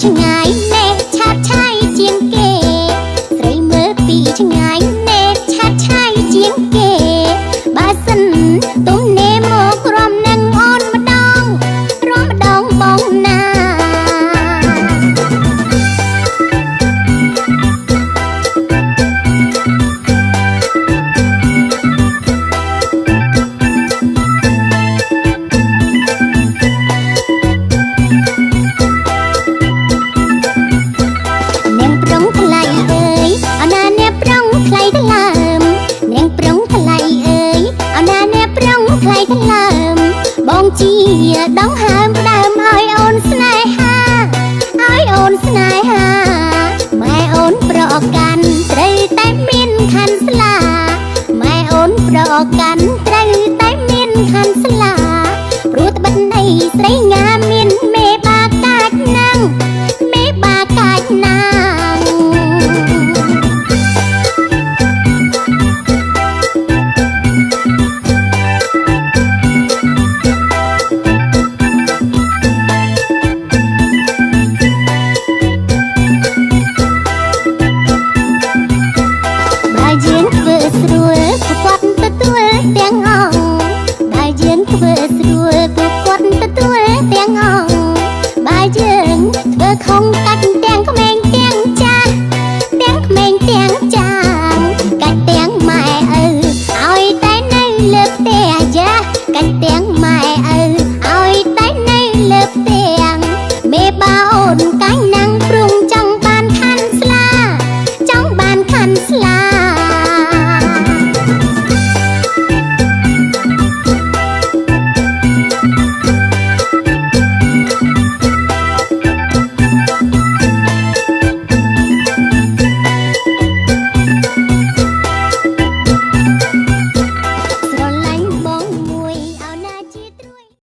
ឆ្ងាយណែឆាតឆាយជាងគេស្រីមើលពីឆ្ងាយណែឆាតឆាយជាងគេបើសិនទុំនេមករំនឹងអូនម្ដងបងណាបងជាដងហើមដើមឲ្យអូនស្នេហាម៉ែអូនប្រកាន់ត្រូវតែមានខាន់ស្លាម៉ែអូនប្រកាន់